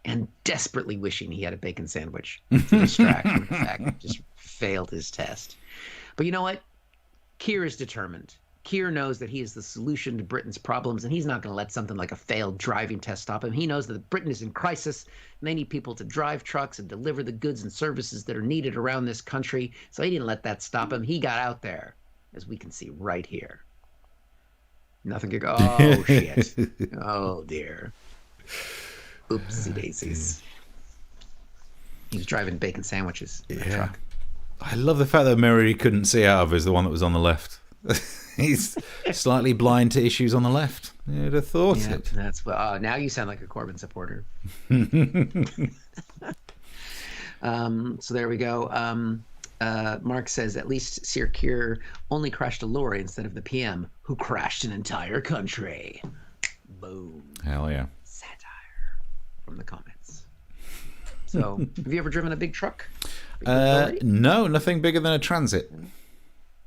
and desperately wishing he had a bacon sandwich to distract from the fact that he just failed his test. But you know what? Keir is determined. Keir knows that he is the solution to Britain's problems, and he's not going to let something like a failed driving test stop him. He knows that Britain is in crisis, and they need people to drive trucks and deliver the goods and services that are needed around this country. So he didn't let that stop him. He got out there, as we can see right here. Nothing could go, oh, shit. Oh, dear. Oopsie daisies. He was driving bacon sandwiches in a truck. I love the fact that the mirror he couldn't see out of is the one that was on the left. He's slightly blind to issues on the left. You'd have thought it. That's now you sound like a Corbyn supporter. So there we go. Mark says, at least Sir Keir only crashed a lorry instead of the PM, who crashed an entire country. Boom. Hell yeah. Satire from the comments. So, have you ever driven a big truck? No, nothing bigger than a transit.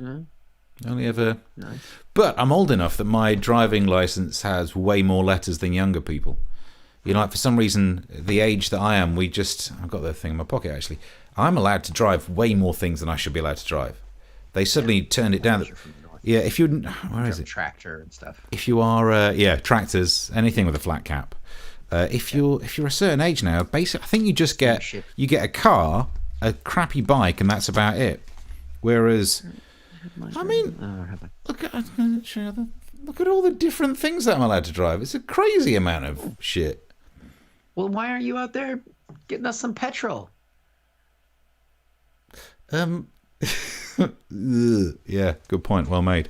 Only ever. Nice. But I'm old enough that my driving license has way more letters than younger people. You know, like for some reason, the age that I am, I've got the thing in my pocket actually. I'm allowed to drive way more things than I should be allowed to drive. They suddenly turned it down. Yeah, if you, where is it? Tractor and stuff. If you are, tractors, anything with a flat cap. If you're a certain age now, basically, I think you just get a car, a crappy bike, and that's about it. Whereas, I mean, look at all the different things that I'm allowed to drive. It's a crazy amount of shit. Well, why aren't you out there getting us some petrol? Yeah, good point. Well made.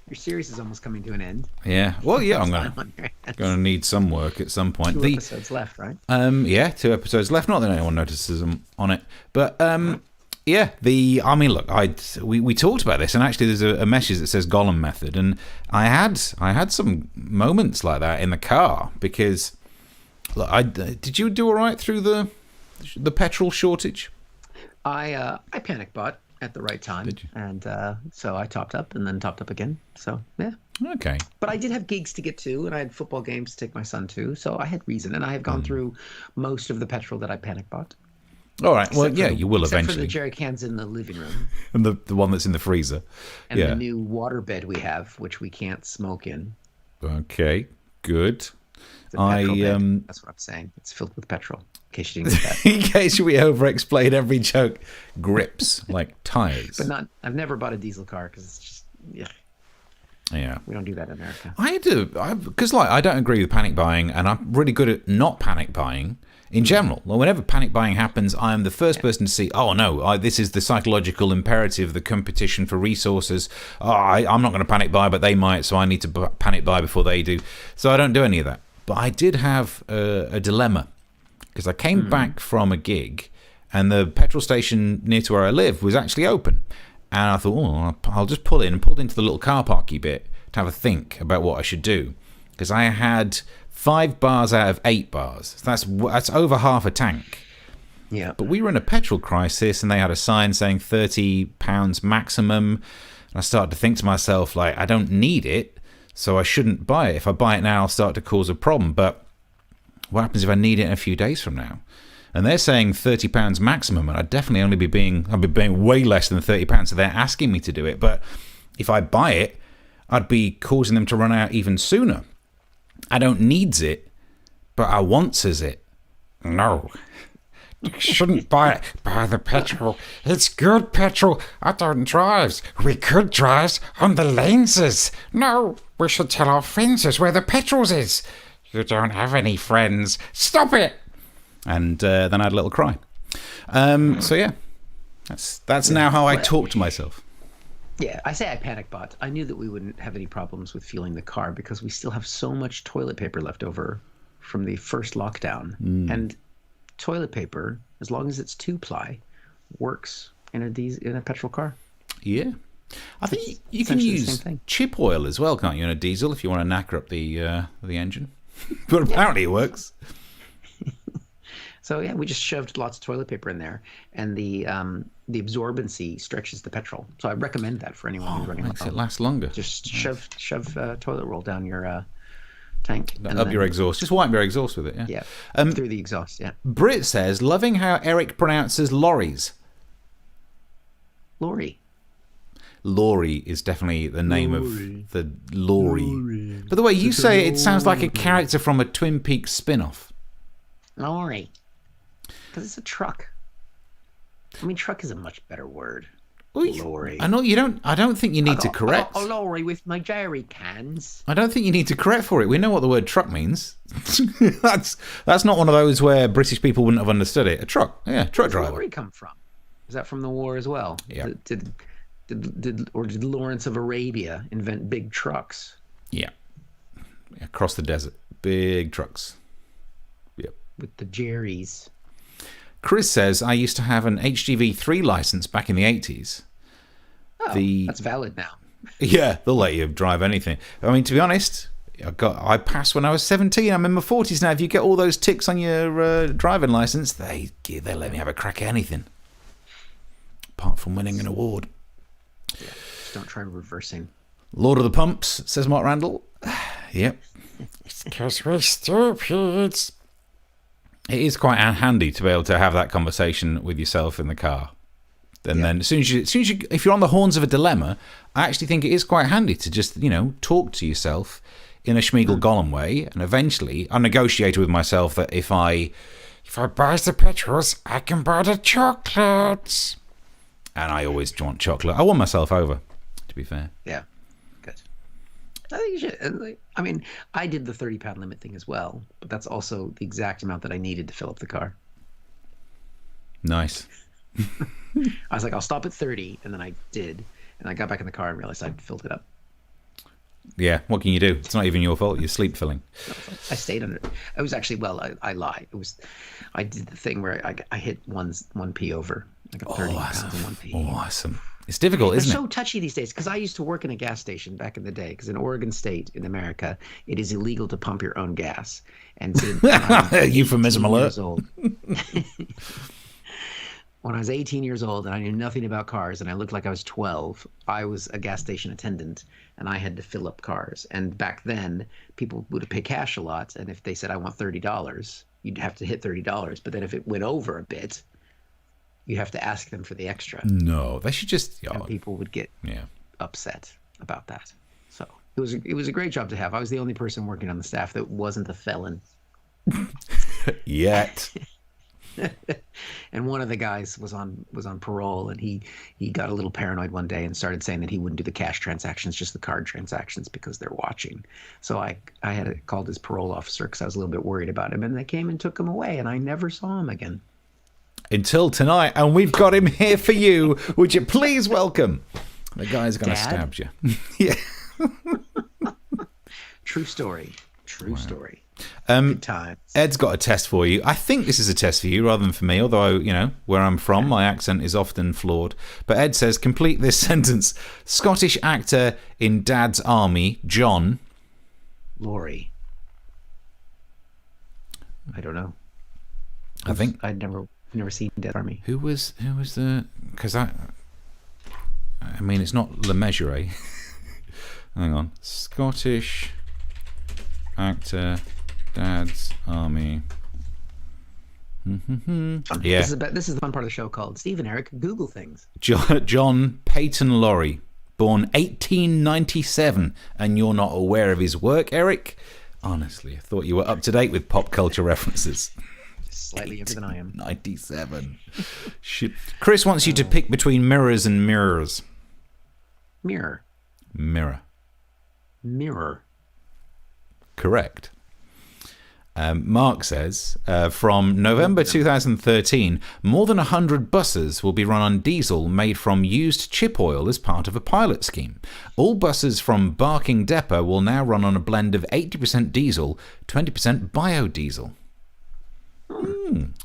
Your series is almost coming to an end. Yeah. Well, yeah, I'm going to need some work at some point. 2 episodes left, right? Yeah, 2 episodes left. Not that anyone notices them on it, but yeah. I mean, look, we talked about this, and actually, there's a message that says Gollum method, and I had some moments like that in the car because, look, did you do all right through the petrol shortage? I panic bought at the right time. Did you? And so I topped up and then topped up again. So, yeah. Okay. But I did have gigs to get to, and I had football games to take my son to. So I had reason, and I have gone through most of the petrol that I panic bought. All right. Well, yeah, you will eventually. Except for the jerry cans in the living room. And the one that's in the freezer. And the new water bed we have, which we can't smoke in. Okay. Good. Bed. That's what I'm saying. It's filled with petrol. In case you didn't get that. In case we over-explain every joke, grips like tires. But I've never bought a diesel car because it's just, yeah. We don't do that in America. I do, because I don't agree with panic buying, and I'm really good at not panic buying in general. Well, whenever panic buying happens, I am the first person to see, oh no, this is the psychological imperative, the competition for resources. I'm not going to panic buy, but they might, so I need to panic buy before they do. So I don't do any of that. But I did have a dilemma. Because I came back from a gig and the petrol station near to where I live was actually open. And I thought, I'll just pull in, and pulled into the little car parky bit to have a think about what I should do. Because I had 5 bars out of 8 bars. So that's over half a tank. Yeah. But we were in a petrol crisis and they had a sign saying £30 maximum. And I started to think to myself, I don't need it, so I shouldn't buy it. If I buy it now, I'll start to cause a problem. But what happens if I need it in a few days from now? And they're saying £30 maximum, and I'd definitely only be paying way less than £30. So they're asking me to do it. But if I buy it, I'd be causing them to run out even sooner. I don't needs it, but I wants it. No. You shouldn't buy the petrol. It's good petrol. I don't drive. We could drive on the lanes. No, we should tell our friends where the petrol is. You don't have any friends. Stop it! And then I had a little cry. So yeah, that's now how I talk to myself. Yeah, I say I panic bought. I knew that we wouldn't have any problems with fueling the car because we still have so much toilet paper left over from the first lockdown. And toilet paper, as long as it's 2-ply, works in a petrol car. Yeah. I think you can use chip oil as well, can't you, in a diesel if you want to knacker up the engine? But apparently it works. So yeah, we just shoved lots of toilet paper in there, and the absorbency stretches the petrol. So I recommend that for anyone who's running. Makes it last longer. Just shove toilet roll down your tank. Up your exhaust. Just wipe your exhaust with it. Yeah. Yeah. Through the exhaust. Yeah. Brit says, loving how Eric pronounces lorries. Lorry. Laurie is definitely the name of the lorry. But the way you say it sounds like a character from a Twin Peaks spin-off. Lorry. Because it's a truck. I mean, truck is a much better word. Lorry. I know you don't. I don't think you need to correct. A lorry with my jerry cans. I don't think you need to correct for it. We know what the word truck means. That's not one of those where British people wouldn't have understood it. A truck. Yeah, truck driver. Where did lorry come from? Is that from the war as well? Yeah. Did Lawrence of Arabia invent big trucks? Yeah. Across the desert. Big trucks. Yep. With the jerrys. Chris says, I used to have an HGV 3 license back in the 80s. Oh, that's valid now. Yeah, they'll let you drive anything. I mean, to be honest, I passed when I was 17. I'm in my 40s now. If you get all those ticks on your driving license, they let me have a crack at anything. Apart from winning an award. Yeah, just don't try reversing. Lord of the Pumps, says Mark Randall. Yep. It's because we're stupid. It is quite handy to be able to have that conversation with yourself in the car. And then as soon as you, if you're on the horns of a dilemma, I actually think it is quite handy to just, talk to yourself in a Schmiegel Gollum way. And eventually I negotiated with myself that if I buy the petrols, I can buy the chocolates. And I always want chocolate. I won myself over, to be fair. Yeah, good. I think you should. I mean, I did the 30-pound limit thing as well, but that's also the exact amount that I needed to fill up the car. Nice. I was like, I'll stop at 30, and then I did. And I got back in the car and realized I'd filled it up. Yeah, what can you do? It's not even your fault. You're sleep filling. I stayed under it. It was actually, I lie. I did the thing where I hit 1p over. I got 30 pounds in 1p. Awesome. It's difficult, isn't it? They're so touchy these days, because I used to work in a gas station back in the day, because in Oregon State, in America, it is illegal to pump your own gas. And so euphemism alert. When I was 18 years old and I knew nothing about cars and I looked like I was 12, I was a gas station attendant and I had to fill up cars. And back then, people would pay cash a lot. And if they said, I want $30, you'd have to hit $30. But then if it went over a bit, you have to ask them for the extra. No, they should just... And people would get upset about that. So it was a great job to have. I was the only person working on the staff that wasn't a felon. Yet. And one of the guys was on parole, and he got a little paranoid one day and started saying that he wouldn't do the cash transactions, just the card transactions, because they're watching. So I had called his parole officer because I was a little bit worried about him, and they came and took him away, and I never saw him again. Until tonight, and we've got him here for you. Would you please welcome the guy's going to stab you? Yeah. True story. True story. Good times. Ed's got a test for you. I think this is a test for you rather than for me, although, where I'm from, my accent is often flawed. But Ed says, complete this sentence. Scottish actor in Dad's Army, John. Laurie. I don't know. I think I'd never seen Dad's Army. Who was the... Because I mean, it's not Le Mesurier. Hang on. Scottish actor... Dad's Army. Yeah. This is the fun part of the show called Steve and Eric Google Things. John Peyton Laurie, born 1897, and you're not aware of his work, Eric? Honestly, I thought you were up to date with pop culture references. Slightly younger than I am. 97. Shit. Chris wants you to pick between mirrors and mirrors. Mirror. Correct. Mark says, from November 2013, more than 100 buses will be run on diesel made from used chip oil as part of a pilot scheme. All buses from Barking Depot will now run on a blend of 80% diesel, 20% biodiesel.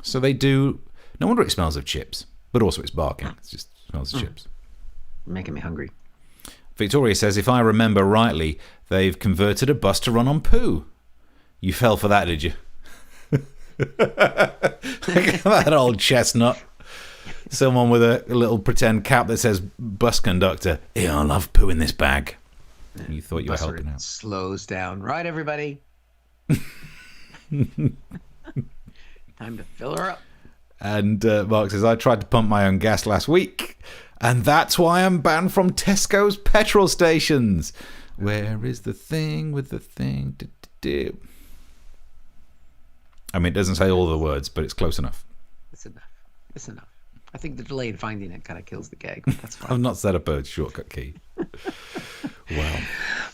So they do... No wonder it smells of chips, but also it's Barking. It just smells of chips. Making me hungry. Victoria says, if I remember rightly, they've converted a bus to run on poo. You fell for that, did you? That old chestnut. Someone with a little pretend cap that says bus conductor. Yeah, I love poo in this bag. And you thought you were helping out. Slows down. Right, everybody? Time to fill her up. And Mark says, I tried to pump my own gas last week, and that's why I'm banned from Tesco's petrol stations. Where is the thing with the thing to do? I mean, it doesn't say all the words, but it's close enough. It's enough. I think the delay in finding it kind of kills the gag, but that's fine. I've not set up a shortcut key. Wow.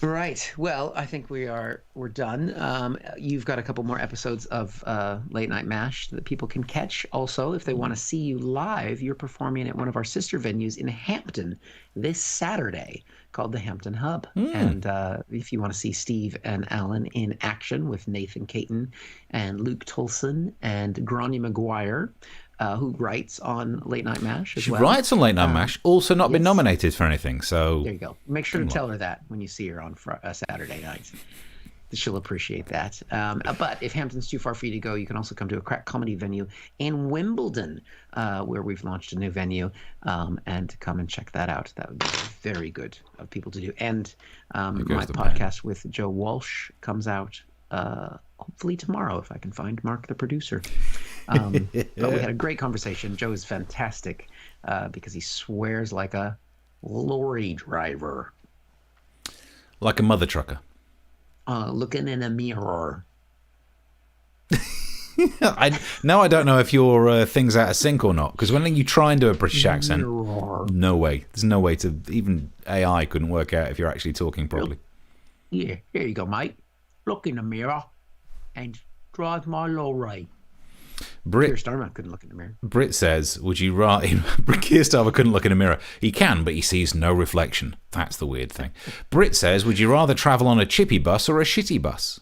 Right. Well, I think we're done. You've got a couple more episodes of Late Night MASH that people can catch. Also, if they want to see you live, you're performing at one of our sister venues in Hampton this Saturday called the Hampton Hub. And if you want to see Steve and Alan in action with Nathan Caton and Luke Tolson and Grania Maguire, who writes on Late Night Mash as She well. writes on Late Night Mash, also not been yes. nominated for anything. So There you go. Make sure to tell her that when you see her on Saturday night. She'll appreciate that. But if Hampton's too far for you to go, you can also come to a crack comedy venue in Wimbledon, where we've launched a new venue, and come and check that out. That would be very good of people to do. And my podcast with Joe Walsh comes out hopefully tomorrow, if I can find Mark, the producer. But we had a great conversation. Joe is fantastic because he swears like a lorry driver. Like a mother trucker. Looking in a mirror. Now I don't know if your thing's out of sync or not, because when you try and do a British accent, no way. There's no way to, even AI couldn't work out if you're actually talking properly. Yeah, here you go, mate. Look in the mirror and drive my lorry. Keir Starmer couldn't look in the mirror. Brit says, would you rather... Keir Starmer couldn't look in a mirror. He can, but he sees no reflection. That's the weird thing. Brit says, would you rather travel on a chippy bus or a shitty bus?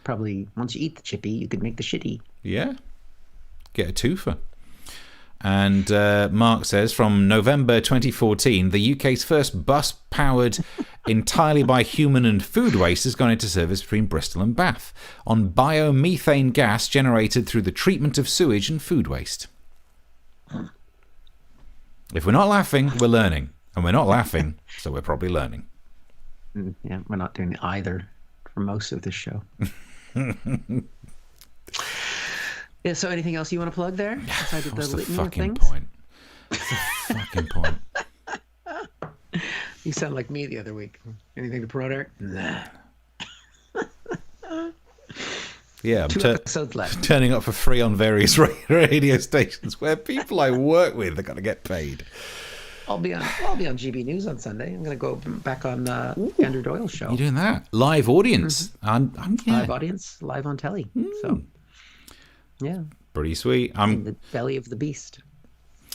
Probably once you eat the chippy, you could make the shitty. Yeah. Get a twofer. And Mark says, from November 2014, the UK's first bus powered entirely by human and food waste has gone into service between Bristol and Bath on biomethane gas generated through the treatment of sewage and food waste. If we're not laughing, we're learning. And we're not laughing, so we're probably learning. Yeah, we're not doing either for most of this show. Yeah, so anything else you want to plug there? What's the fucking point? What's the fucking point? You sound like me the other week. Anything to promote, Eric? Nah. Yeah, I'm 2 episodes left. Turning up for free on various radio stations where people I work with are going to get paid. I'll be on GB News on Sunday. I'm going to go back on Andrew Doyle's show. You're doing that? Live audience? Mm-hmm. Live audience, live on telly. So, yeah. Pretty sweet. In the belly of the beast.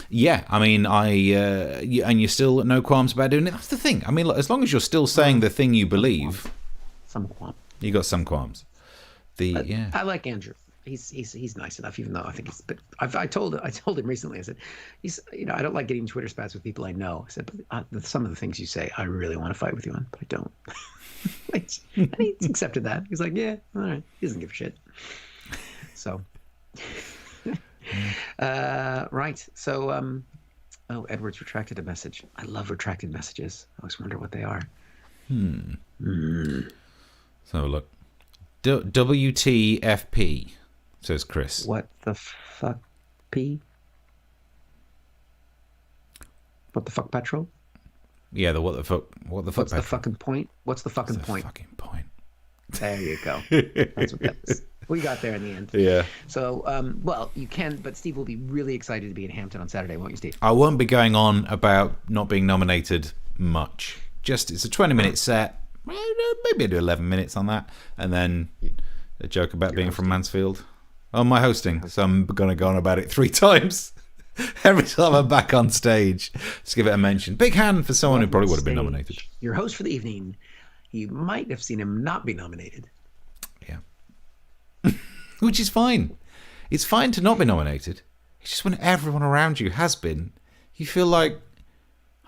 Yeah, I mean, and you're still no qualms about doing it. That's the thing. I mean, look, as long as you're still saying the thing you believe, some qualms. You got some qualms. I like Andrew. He's nice enough, even though I think he's. But I told him recently. I said, I don't like getting Twitter spats with people I know. I said, but some of the things you say, I really want to fight with you on, but I don't. And he's accepted that. He's like, yeah, all right. He doesn't give a shit. So. Right. So, Edward's retracted a message. I love retracted messages. I always wonder what they are. So look, WTFP, says Chris. What the fuck, P? What the fuck, petrol? Yeah, the what the fuck What's petrol? the fucking point? What's the fucking point? Fucking point. There you go. That's what that is. We got there in the end. Yeah. So, well, you can, but Steve will be really excited to be in Hampton on Saturday, won't you, Steve? I won't be going on about not being nominated much. Just, it's a 20-minute set. Maybe I do 11 minutes on that. And then a joke about being from Mansfield. Oh, my hosting. So I'm going to go on about it 3 times. Every time I'm back on stage. Just give it a mention. Big hand for someone who probably would have been nominated. Your host for the evening. You might have seen him not be nominated. Which is fine. It's fine to not be nominated. It's just when everyone around you has been, you feel like,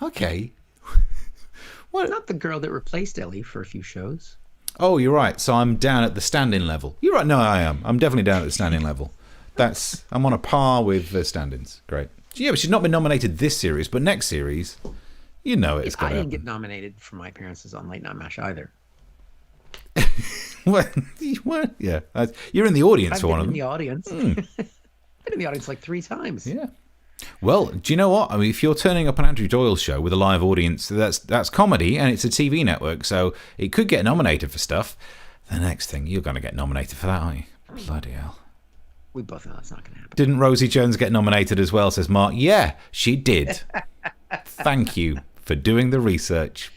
okay. What? Not the girl that replaced Ellie for a few shows. Oh, you're right. So I'm down at the stand-in level. You're right. No, I am. I'm definitely down at the stand-in level. I'm on a par with the stand-ins. Great. Yeah, but she's not been nominated this series, but next series, you know it's going to happen. I didn't get nominated for my appearances on Late Night Mash either. What? Yeah, you're in the audience for one of them. In the audience. Been in the audience like 3 times. Yeah. Well, do you know what? I mean, if you're turning up an Andrew Doyle show with a live audience, that's comedy and it's a TV network, so it could get nominated for stuff. The next thing, you're going to get nominated for that, aren't you? Bloody hell. We both know that's not going to happen. Didn't Rosie Jones get nominated as well, says Mark? Yeah, she did. Thank you for doing the research.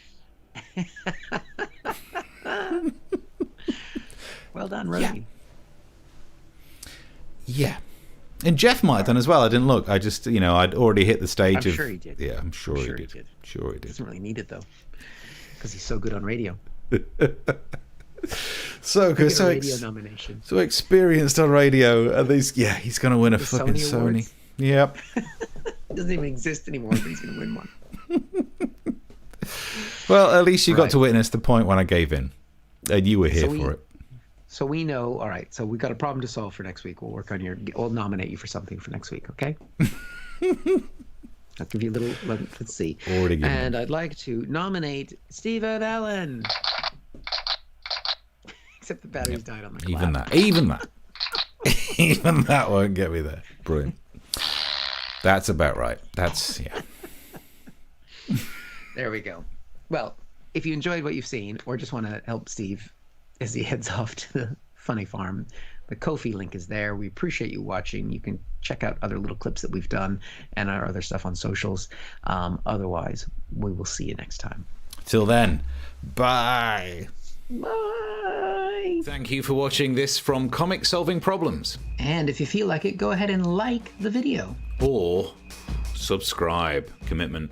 Well done, Rosie. Yeah. And Jeff might have done as well. I didn't look. I just, I'd already hit the stage I'm sure he did. Yeah, I'm sure he did. Sure he did. Doesn't really need it, though, because he's so good on radio. So good. Get a radio nomination. So experienced on radio. And he's going to win a fucking Sony. Yep. It doesn't even exist anymore, but he's going to win one. Well, at least you got to witness the point when I gave in. And you were here for it. So we know, all right, so we've got a problem to solve for next week. We'll work on we'll nominate you for something for next week, okay? I'll give you a little, let's see. Already given. And I'd like to nominate Stephen Allen. Except the batteries died on the clap. Even that. Even that won't get me there. Brilliant. That's about right. There we go. Well, if you enjoyed what you've seen or just want to help Steve as he heads off to the funny farm, the Ko-fi link is there. We appreciate you watching. You can check out other little clips that we've done and our other stuff on socials. Otherwise, we will see you next time. Till then, bye. Bye. Thank you for watching this from Comic Solving Problems. And if you feel like it, go ahead and like the video. Or subscribe. Commitment.